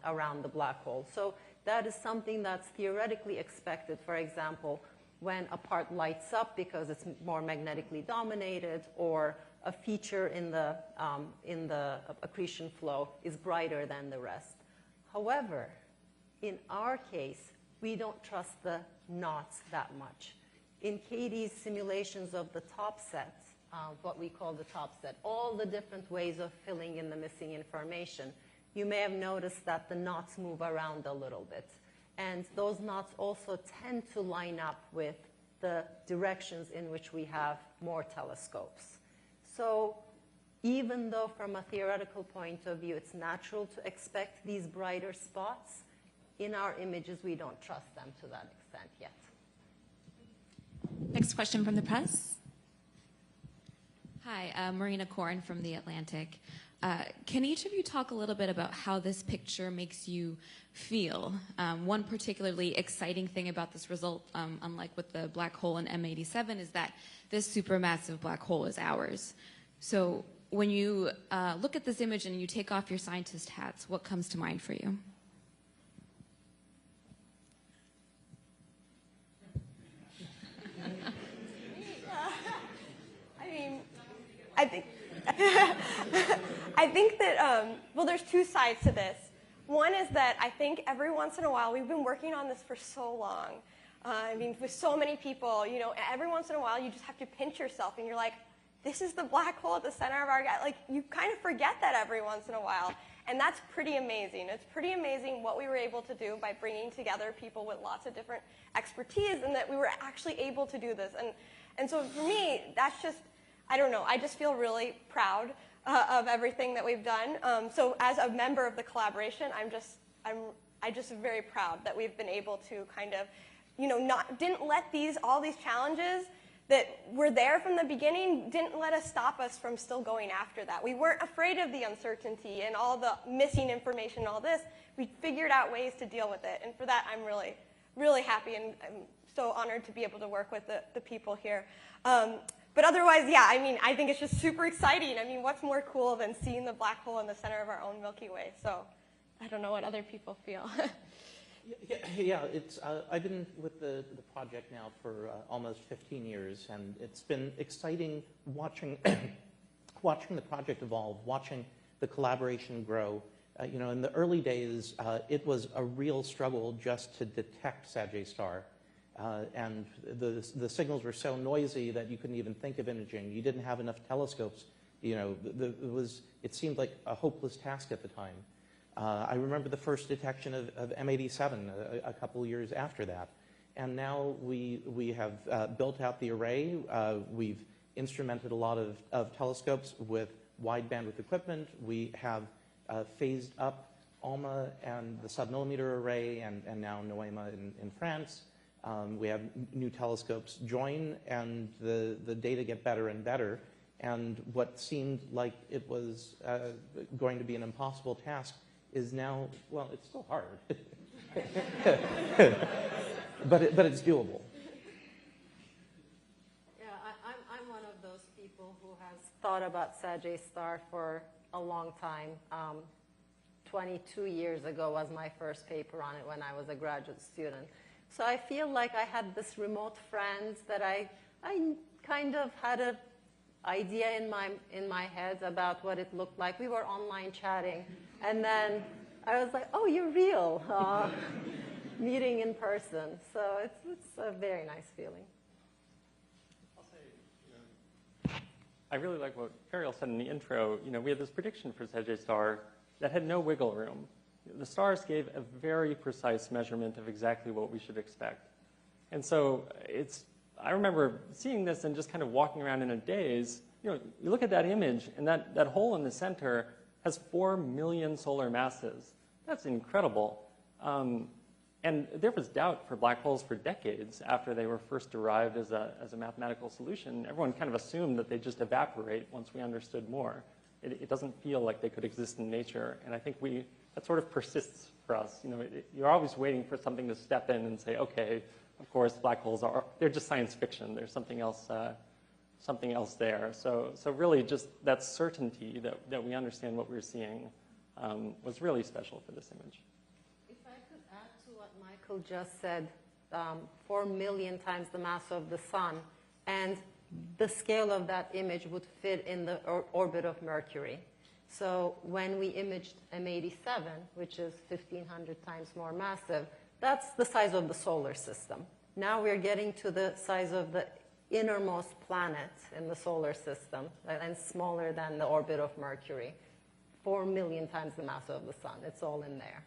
around the black hole. So that is something that's theoretically expected, for example, when a part lights up because it's more magnetically dominated, or a feature in the accretion flow is brighter than the rest. However, in our case, we don't trust the knots that much. In Katie's simulations of the top set, what we call the top set, all the different ways of filling in the missing information, you may have noticed that the knots move around a little bit. And those knots also tend to line up with the directions in which we have more telescopes. So even though from a theoretical point of view it's natural to expect these brighter spots, in our images we don't trust them to that extent yet. Next question from the press. Hi, Marina Corrin from The Atlantic. Can each of you talk a little bit about how this picture makes you feel? One particularly exciting thing about this result, unlike with the black hole in M87, is that this supermassive black hole is ours. So when you look at this image and you take off your scientist hats, what comes to mind for you? I think that, well, there's two sides to this. One is that I think every once in a while, we've been working on this for so long. I mean, with so many people, you know, every once in a while, you just have to pinch yourself, and you're like, this is the black hole at the center of our galaxy. Like, you kind of forget that every once in a while. And that's pretty amazing. It's pretty amazing what we were able to do by bringing together people with lots of different expertise, and that we were actually able to do this. And so for me, that's just, I don't know, I just feel really proud of everything that we've done. So as a member of the collaboration, I'm just very proud that we've been able to kind of, you know, didn't let all these challenges that were there from the beginning, didn't let us stop us from still going after that. We weren't afraid of the uncertainty and all the missing information and all this. We figured out ways to deal with it. And for that, I'm really, really happy, and I'm so honored to be able to work with the people here. But otherwise, yeah, I mean, I think it's just super exciting. I mean, what's more cool than seeing the black hole in the center of our own Milky Way? So I don't know what other people feel. Yeah, it's, I've been with the project now for almost 15 years, and it's been exciting watching, watching the project evolve, watching the collaboration grow. You know, in the early days, it was a real struggle just to detect Sagittarius star. And the signals were so noisy that you couldn't even think of imaging. You didn't have enough telescopes. You know, it seemed like a hopeless task at the time. I remember the first detection of M87 a couple years after that. And now we have built out the array. We've instrumented a lot of telescopes with wide bandwidth equipment. We have phased up ALMA and the submillimeter array, and now NOEMA in France. We have new telescopes join, and the data get better and better. And what seemed like it was going to be an impossible task is now, well, it's still hard. but it's doable. Yeah, I'm one of those people who has thought about Sag-A-Star for a long time. 22 years ago was my first paper on it when I was a graduate student. So I feel like I had this remote friend that I kind of had an idea in my head about what it looked like. We were online chatting, and then I was like, oh, you're real, meeting in person. So it's a very nice feeling. I'll say, I really like what Ariel said in the intro. We had this prediction for Sag-A-Star that had no wiggle room. The stars gave a very precise measurement of exactly what we should expect. And so I remember seeing this and just kind of walking around in a daze. You look at that image, and that hole in the center has 4 million solar masses. That's incredible. And there was doubt for black holes for decades after they were first derived as a mathematical solution. Everyone kind of assumed that they just evaporate once we understood more. It doesn't feel like they could exist in nature. And I think that sort of persists for us. You're always waiting for something to step in and say, okay, of course, black holes they're just science fiction. There's something else there. So really just that certainty that we understand what we're seeing was really special for this image. If I could add to what Michael just said, 4 million times the mass of the sun, and the scale of that image would fit in the orbit of Mercury. So when we imaged M87, which is 1,500 times more massive, that's the size of the solar system. Now we're getting to the size of the innermost planet in the solar system, and smaller than the orbit of Mercury. 4 million times the mass of the sun. It's all in there.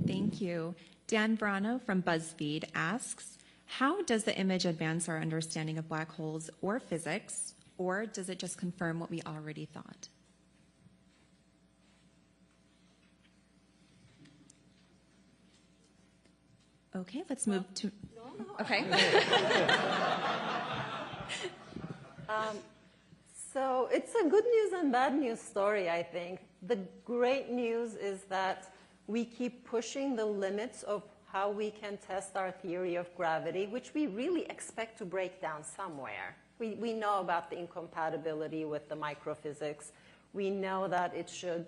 Thank you. Dan Brano from BuzzFeed asks, how does the image advance our understanding of black holes or physics, or does it just confirm what we already thought? Okay, let's move to... Okay. So it's a good news and bad news story, I think. The great news is that we keep pushing the limits of how we can test our theory of gravity, which we really expect to break down somewhere. We know about the incompatibility with the microphysics. We know that it should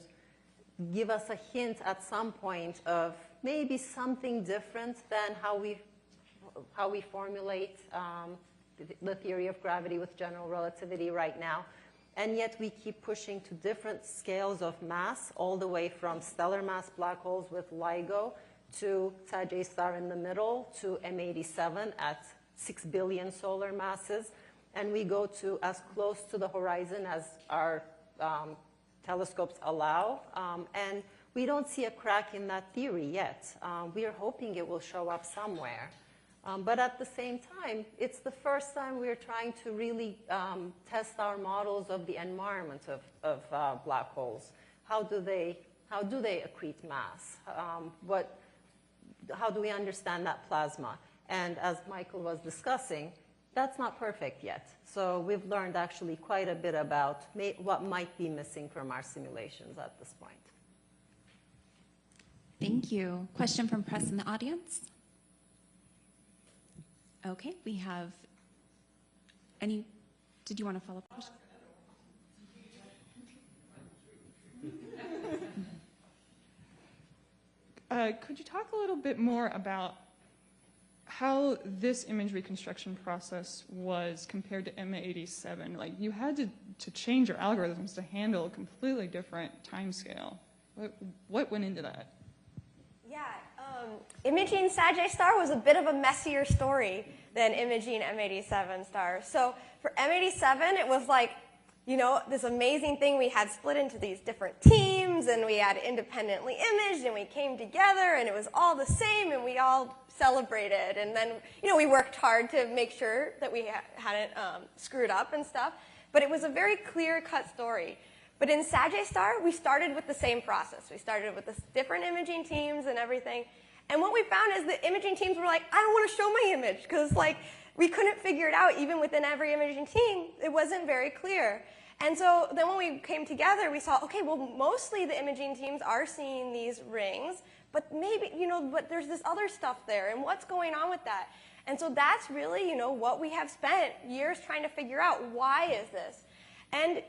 give us a hint at some point of maybe something different than how we formulate the theory of gravity with general relativity right now. And yet we keep pushing to different scales of mass, all the way from stellar mass black holes with LIGO to Sag-A-Star in the middle to M87 at 6 billion solar masses. And we go to as close to the horizon as our telescopes allow. And we don't see a crack in that theory yet. We are hoping it will show up somewhere. But at the same time, it's the first time we're trying to really test our models of the environment of black holes. How do they accrete mass? How do we understand that plasma? And as Michael was discussing, that's not perfect yet. So we've learned actually quite a bit about what might be missing from our simulations at this point. Thank you. Question from press in the audience? Okay, we have did you want to follow up? Could you talk a little bit more about how this image reconstruction process was compared to M87? Like, you had to change your algorithms to handle a completely different time scale. What went into that? Yeah, imaging Sag-A-Star was a bit of a messier story than imaging M87 stars. So for M87, it was like, this amazing thing. We had split into these different teams, and we had independently imaged, and we came together, and it was all the same, and we all celebrated. And then, we worked hard to make sure that we hadn't screwed up and stuff. but it was a very clear-cut story. But in Sagittarius, we started with the same process. We started with the different imaging teams and everything. And what we found is the imaging teams were like, I don't want to show my image, because like, we couldn't figure it out. Even within every imaging team, it wasn't very clear. And so then when we came together, we saw, okay, well, mostly the imaging teams are seeing these rings, but maybe, but there's this other stuff there, and what's going on with that? And so that's really, what we have spent years trying to figure out. Why is this? And,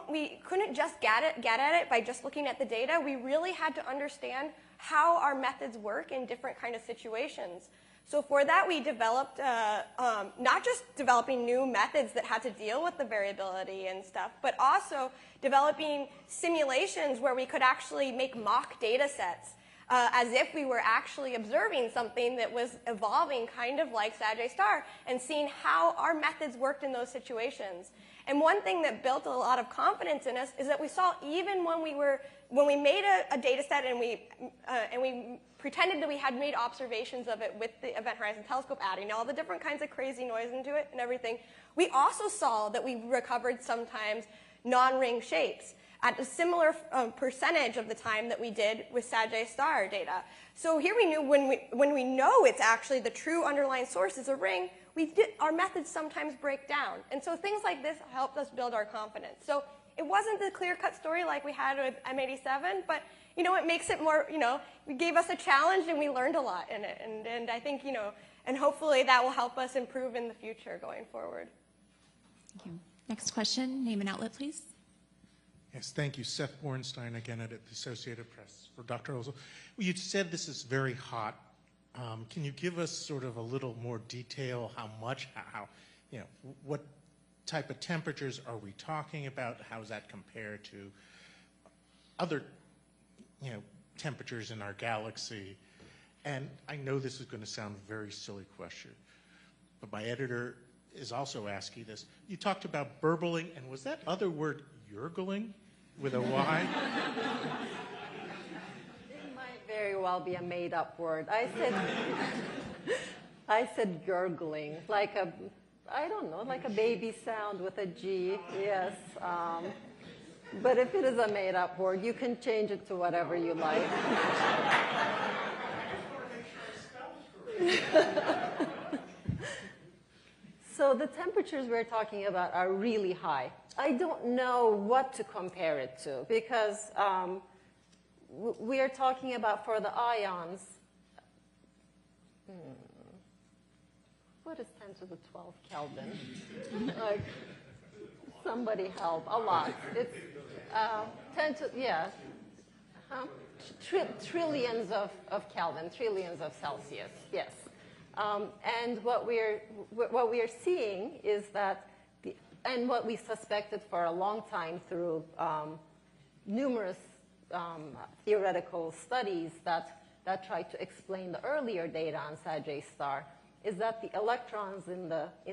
we couldn't just get at it by just looking at the data. We really had to understand how our methods work in different kind of situations. So for that, we developed, not just developing new methods that had to deal with the variability and stuff, but also developing simulations where we could actually make mock data sets as if we were actually observing something that was evolving kind of like Sagittarius, and seeing how our methods worked in those situations. And one thing that built a lot of confidence in us is that we saw even when we made a data set and we pretended that we had made observations of it with the Event Horizon Telescope, adding all the different kinds of crazy noise into it and everything, we also saw that we recovered sometimes non-ring shapes at a similar percentage of the time that we did with Sagittarius star data. So here we knew when we know it's actually the true underlying source is a ring, our methods sometimes break down. And so things like this helped us build our confidence. So it wasn't the clear-cut story like we had with M87, but it makes it more, it gave us a challenge and we learned a lot in it. And I think, and hopefully that will help us improve in the future going forward. Thank you. Next question, name and outlet, please. Yes, thank you. Seth Bornstein again at the Associated Press for Dr. Ozel. Well, you said this is very hot. Can you give us sort of a little more detail? How much? How? What type of temperatures are we talking about? How does that compare to other, temperatures in our galaxy? And I know this is going to sound a very silly question, but my editor is also asking this. You talked about burbling, and was that other word yurgling with a Y? It might very well be a made-up word. I said gurgling, like a, I don't know, like a baby sound with a G, yes. But if it is a made-up word, you can change it to whatever you like. So the temperatures we're talking about are really high. I don't know what to compare it to, because we are talking about, for the ions, what is 10 to the 12 Kelvin? Like, somebody help, a lot. It's 10 to, yeah, trillions of Kelvin, trillions of Celsius, yes. And what we are seeing is that, and what we suspected for a long time through numerous theoretical studies that tried to explain the earlier data on Sagittarius star, is that the electrons in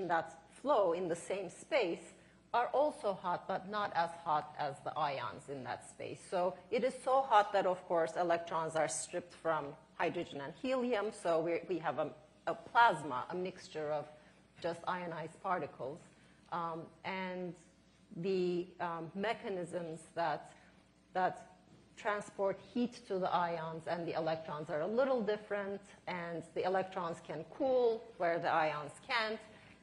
that flow in the same space are also hot, but not as hot as the ions in that space. So it is so hot that, of course, electrons are stripped from hydrogen and helium, so we have a plasma, a mixture of just ionized particles. And the mechanisms that transport heat to the ions and the electrons are a little different, and the electrons can cool where the ions can't.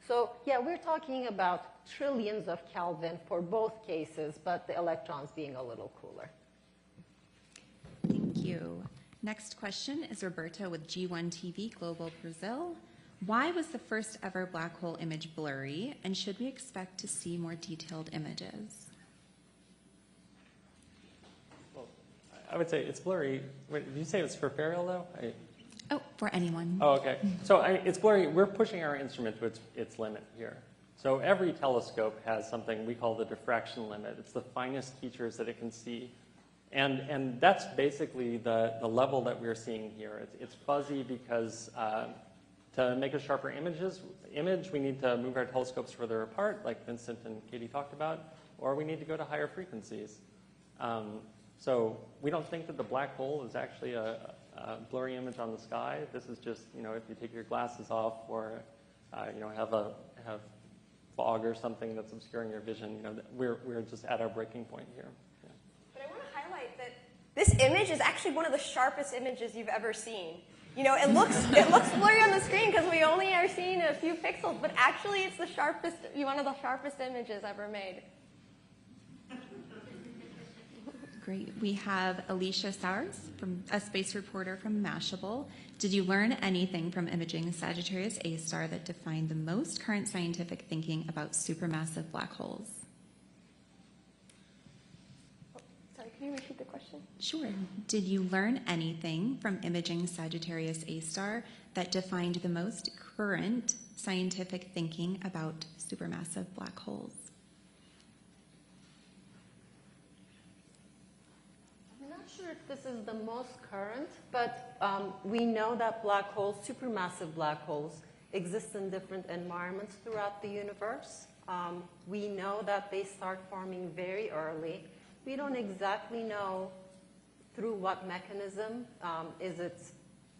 So yeah, we're talking about trillions of Kelvin for both cases, but the electrons being a little cooler. Thank you. Next question is Roberta with G1 TV Global Brazil. Why was the first ever black hole image blurry, and should we expect to see more detailed images? Well, I would say it's blurry. Wait, did you say it's for Farial, though? Oh, for anyone. Oh, okay. So it's blurry. We're pushing our instrument to its limit here. So every telescope has something we call the diffraction limit. It's the finest features that it can see. And that's basically the level that we're seeing here. It's fuzzy because to make a sharper image, we need to move our telescopes further apart, like Vincent and Katie talked about, or we need to go to higher frequencies. So we don't think that the black hole is actually a blurry image on the sky. This is just, if you take your glasses off or, have fog or something that's obscuring your vision. You know, we're just at our breaking point here. Yeah. But I want to highlight that this image is actually one of the sharpest images you've ever seen. You know, it looks blurry on the screen because we only are seeing a few pixels, but actually it's the sharpest, one of the sharpest images ever made. Great. We have Alicia Sowers, a space reporter from Mashable. Did you learn anything from imaging Sagittarius A star that defined the most current scientific thinking about supermassive black holes? Sorry, can you repeat the question? Sure. Did you learn anything from imaging Sagittarius A star that defined the most current scientific thinking about supermassive black holes? I'm not sure if this is the most current, but we know that black holes, supermassive black holes, exist in different environments throughout the universe. We know that they start forming very early. We don't exactly know through what mechanism. Is it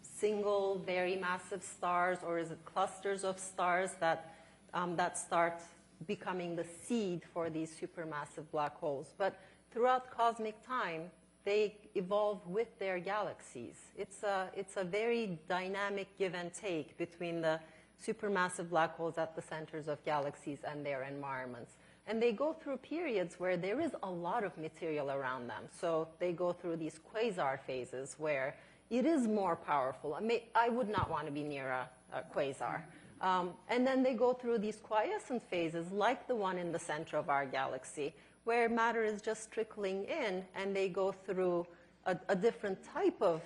single, very massive stars, or is it clusters of stars that start becoming the seed for these supermassive black holes? But throughout cosmic time, they evolve with their galaxies. It's a very dynamic give and take between the supermassive black holes at the centers of galaxies and their environments. And they go through periods where there is a lot of material around them. So they go through these quasar phases where it is more powerful. I would not want to be near a quasar. And then they go through these quiescent phases, like the one in the center of our galaxy, where matter is just trickling in, and they go through a different type of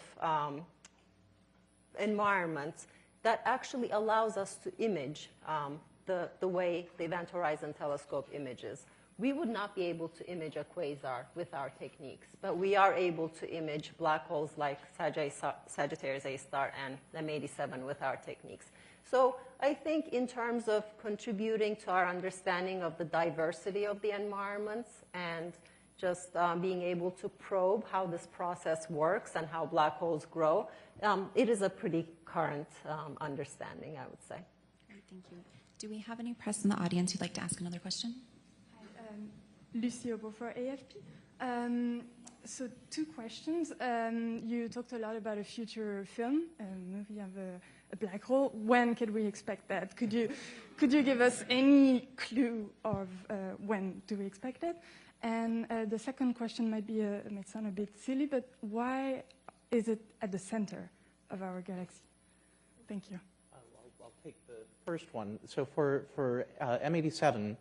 environment that actually allows us to image the way the Event Horizon Telescope images. We would not be able to image a quasar with our techniques, but we are able to image black holes like Sagittarius A star and M87 with our techniques. So I think in terms of contributing to our understanding of the diversity of the environments and just being able to probe how this process works and how black holes grow, it is a pretty current understanding, I would say. Great, thank you. Do we have any press in the audience who'd like to ask another question? Hi, Lucy Obo for AFP. So 2 questions. You talked a lot about a future film, a movie of a black hole. When could we expect that? Could you give us any clue of when do we expect it? And the second question might sound a bit silly, but why is it at the center of our galaxy? Thank you. I'll take the first one. So for M87,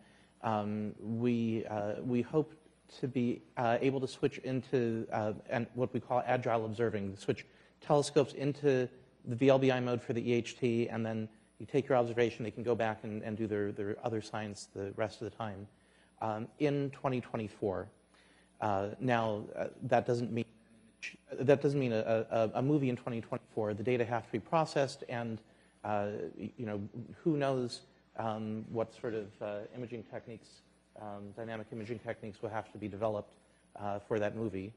we hope to be able to switch into and what we call agile observing, switch telescopes into the VLBI mode for the EHT, and then you take your observation, they can go back and do their other science the rest of the time in 2024. Now, that doesn't mean a movie in 2024. The data have to be processed, and who knows what sort of imaging techniques, dynamic imaging techniques will have to be developed for that movie.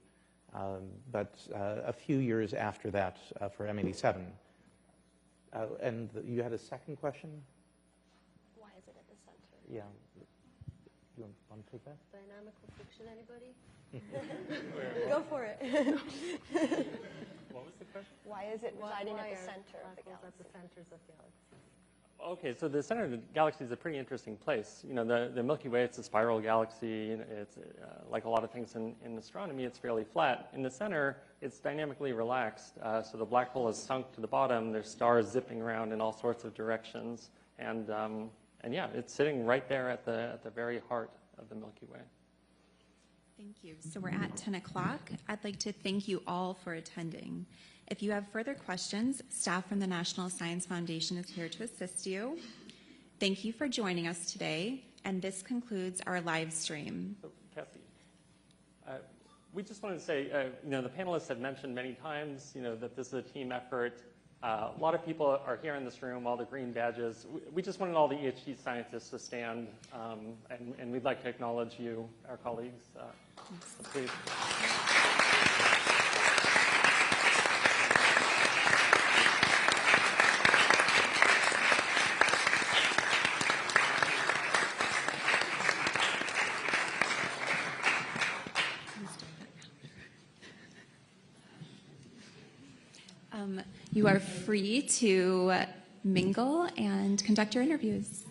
But a few years after that for M87. And you had a second question? Why is it at the center? Yeah. You want to take that? Dynamical friction, anybody? Go for it. What was the question? Why is it residing at the center of the galaxy? At the centers of galaxies. Okay, so the center of the galaxy is a pretty interesting place. You know, the Milky Way, it's a spiral galaxy. It's like a lot of things in astronomy, it's fairly flat. In the center, it's dynamically relaxed. So the black hole is sunk to the bottom. There's stars zipping around in all sorts of directions. And yeah, it's sitting right there at the very heart of the Milky Way. Thank you. So we're at 10 o'clock. I'd like to thank you all for attending. If you have further questions, staff from the National Science Foundation is here to assist you. Thank you for joining us today, and this concludes our live stream. So, Cassie, we just wanted to say, the panelists have mentioned many times, that this is a team effort. A lot of people are here in this room, all the green badges. We just wanted all the EHT scientists to stand, and we'd like to acknowledge you, our colleagues. So please. You are free to mingle and conduct your interviews.